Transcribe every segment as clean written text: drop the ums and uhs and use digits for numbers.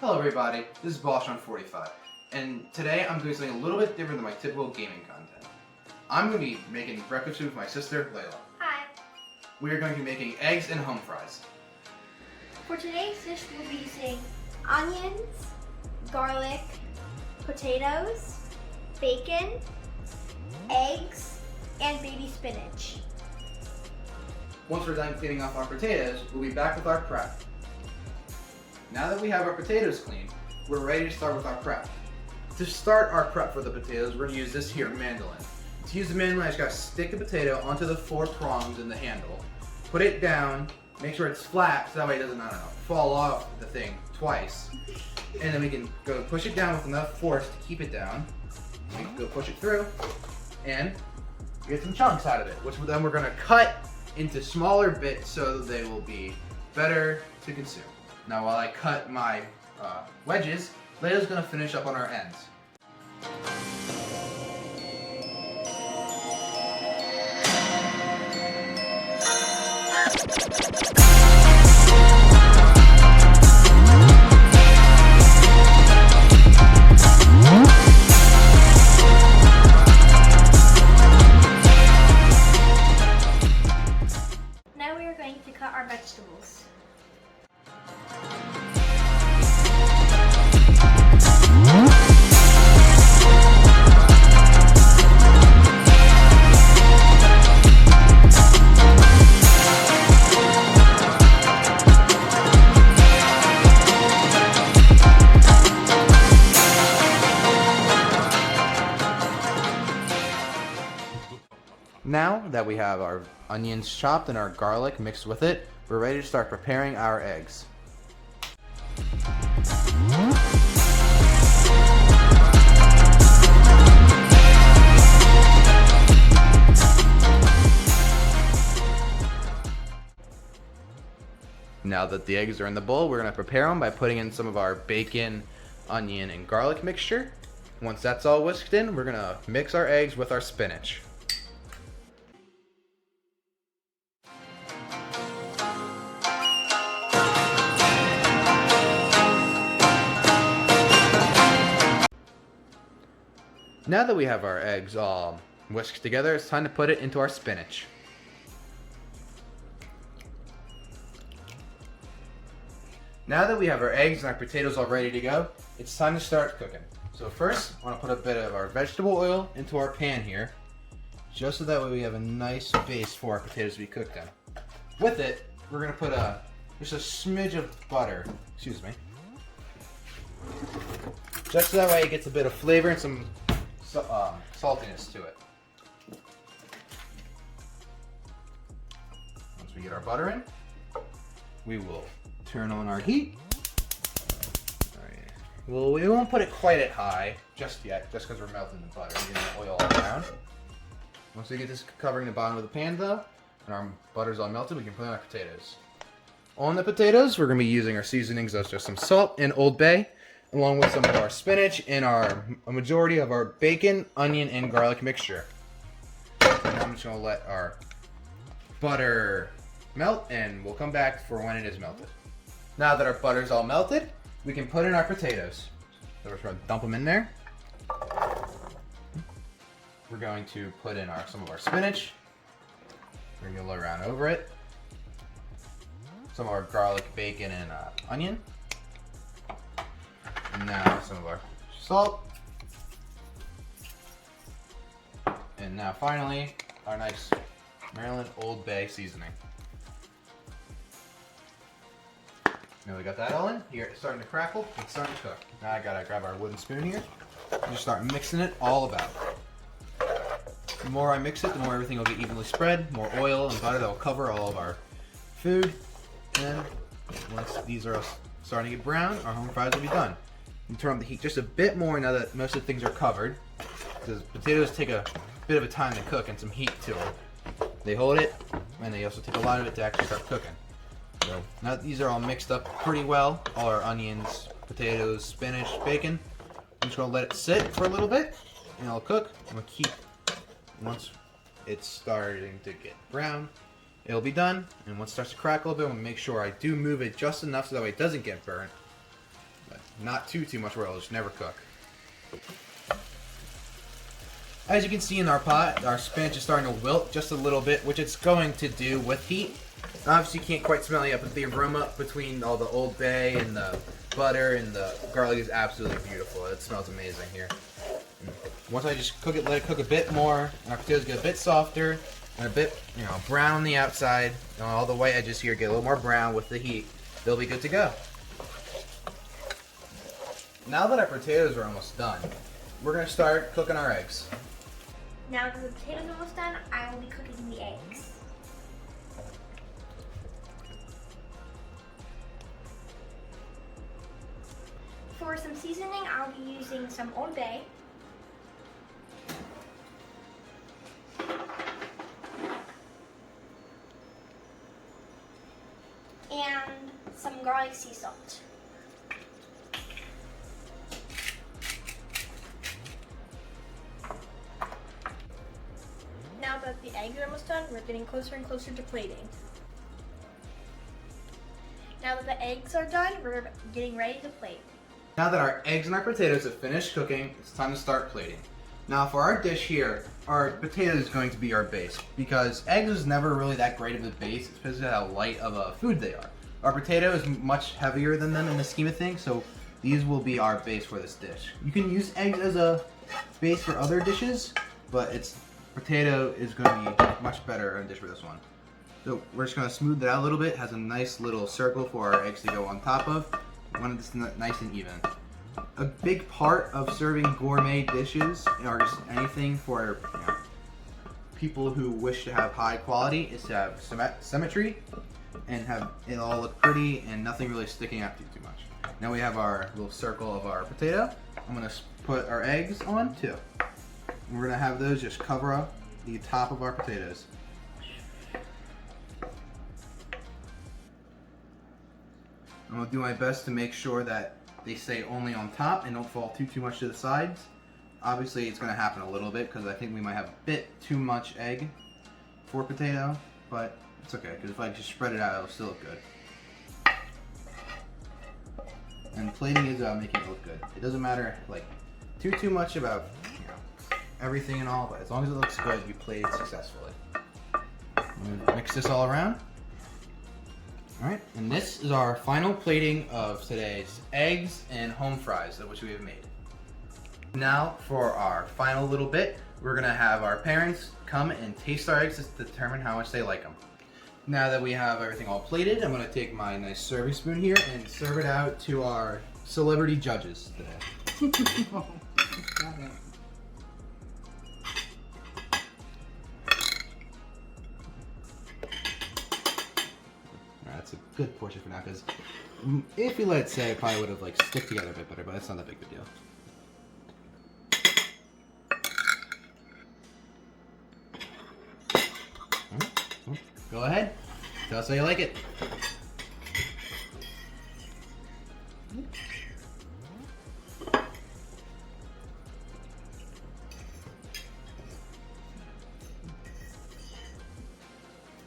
Hello everybody, this is Bosch on45, and today I'm doing something a little bit different than my typical gaming content. I'm going to be making breakfast food with my sister, Layla. Hi. We are going to be making eggs and home fries. For today's dish, we'll be using onions, garlic, potatoes, bacon, eggs, and baby spinach. Once we're done cleaning off our potatoes, we'll be back with our prep. Now that we have our potatoes cleaned, we're ready to start with our prep. To start our prep for the potatoes, we're going to use this here mandolin. To use the mandolin, I just got to stick the potato onto the 4 prongs in the handle, put it down, make sure it's flat so that way it doesn't, fall off the thing twice. And then we can go push it down with enough force to keep it down. We can go push it through and get some chunks out of it, which then we're going to cut into smaller bits so they will be better to consume. Now while I cut my wedges, Layla's going to finish up on our ends. Now we are going to cut our vegetables. Now that we have our onions chopped and our garlic mixed with it, we're ready to start preparing our eggs. Now that the eggs are in the bowl, we're going to prepare them by putting in some of our bacon, onion, and garlic mixture. Once that's all whisked in, we're going to mix our eggs with our spinach. Now that we have our eggs all whisked together, it's time to put it into our spinach. Now that we have our eggs and our potatoes all ready to go, it's time to start cooking. So first, I want to put a bit of our vegetable oil into our pan here, just so that way we have a nice base for our potatoes to be cooked in. With it, we're going to put just a smidge of butter, just so that way it gets a bit of flavor and some saltiness to it. Once we get our butter in, we will turn on our heat. Well, we won't put it quite at high just yet, just because we're melting the butter and getting the oil all around. Once we get this covering the bottom of the pan though, and our butter's all melted, we can put in our potatoes. On the potatoes, we're going to be using our seasonings, that's just some salt and Old Bay, along with some of our spinach and a majority of our bacon, onion, and garlic mixture. So now I'm just going to let our butter melt, and we'll come back for when it is melted. Now that our butter's all melted, we can put in our potatoes. So we're just going to dump them in there. We're going to put in some of our spinach. We're going to go around over it. Some of our garlic, bacon, and onion. And now some of our salt. And now finally, our nice Maryland Old Bay seasoning. Now we got that all in. Here it's starting to crackle. It's starting to cook. Now I gotta grab our wooden spoon here and just start mixing it all about. The more I mix it, the more everything will get evenly spread. More oil and butter that will cover all of our food. And once these are starting to get brown, our home fries will be done. You turn up the heat just a bit more now that most of the things are covered, because potatoes take a bit of a time to cook and some heat to them. They hold it, and they also take a lot of it to actually start cooking. So now that these are all mixed up pretty well, all our onions, potatoes, spinach, bacon, I'm just going to let it sit for a little bit, and it'll cook. I'm going to keep, once it's starting to get brown, it'll be done. And once it starts to crackle a bit, I'm going to make sure I do move it just enough so that way it doesn't get burnt. But Not too much oil, just never cook. As you can see in our pot, our spinach is starting to wilt just a little bit, which it's going to do with heat. Obviously you can't quite smell it yet, but the aroma between all the Old Bay and the butter and the garlic is absolutely beautiful. It smells amazing here. Once I just cook it, let it cook a bit more, and our potatoes get a bit softer and a bit, brown on the outside. All the white edges here get a little more brown with the heat. They'll be good to go. Now that our potatoes are almost done, we're going to start cooking our eggs. Now that the potatoes are almost done, I will be cooking the eggs. For some seasoning, I'll be using some Old Bay. And some garlic sea salt. Now that the eggs are almost done, we're getting closer and closer to plating. Now that the eggs are done, we're getting ready to plate. Now that our eggs and our potatoes have finished cooking, it's time to start plating. Now for our dish here, our potato is going to be our base because eggs is never really that great of a base, especially how light of a food they are. Our potato is much heavier than them in the scheme of things, so these will be our base for this dish. You can use eggs as a base for other dishes, but potato is going to be much better in a dish for this one. So we're just going to smooth it out a little bit. It has a nice little circle for our eggs to go on top of. We want it nice and even. A big part of serving gourmet dishes, or just anything for people who wish to have high quality, is to have symmetry and have it all look pretty and nothing really sticking out too much. Now we have our little circle of our potato. I'm going to put our eggs on too. We're going to have those just cover up the top of our potatoes. I'm going to do my best to make sure that they stay only on top and don't fall too much to the sides. Obviously it's going to happen a little bit because I think we might have a bit too much egg for potato, but it's okay because if I just spread it out it'll still look good. And plating is making it look good. It doesn't matter like too much about everything and all, but as long as it looks good, you played successfully. I'm going to mix this all around. Alright, and this is our final plating of today's eggs and home fries, which we have made. Now for our final little bit, we're going to have our parents come and taste our eggs to determine how much they like them. Now that we have everything all plated, I'm going to take my nice serving spoon here and serve it out to our celebrity judges today. That's a good portion for now, because if you let it sit, it probably would have stick together a bit better, but it's not that big of a deal. Go ahead, tell us how you like it.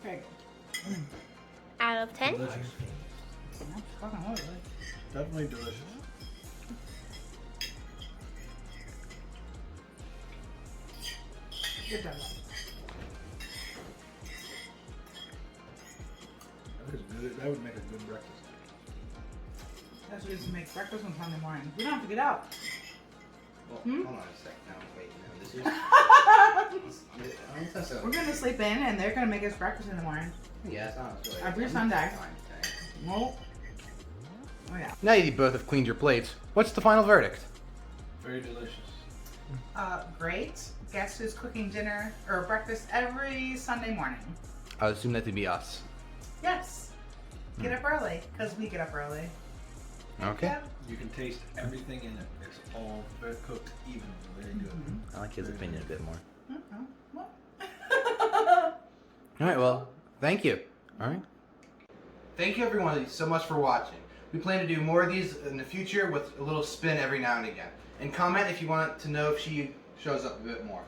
Okay. Out of 10? Delicious. Definitely delicious. Good job. That would make a good breakfast. That's what we used to make breakfast on Sunday morning. We don't have to get out. Well, hold on a sec. Now, wait, no, this is... We're gonna sleep in and they're gonna make us breakfast in the morning. Yeah, it's not really... Every Sunday. Well, oh yeah. Now you both have cleaned your plates. What's the final verdict? Very delicious. Great. Guess who's cooking dinner or breakfast every Sunday morning? I would assume that to be us. Yes. Get up early, because we get up early. Okay. Yep. You can taste everything in it. It's all very cooked even. Very good. I like his opinion a bit more. What? Alright, well, thank you. Alright. Thank you everyone so much for watching. We plan to do more of these in the future with a little spin every now and again. And comment if you want to know if she shows up a bit more.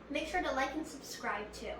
Make sure to like and subscribe too.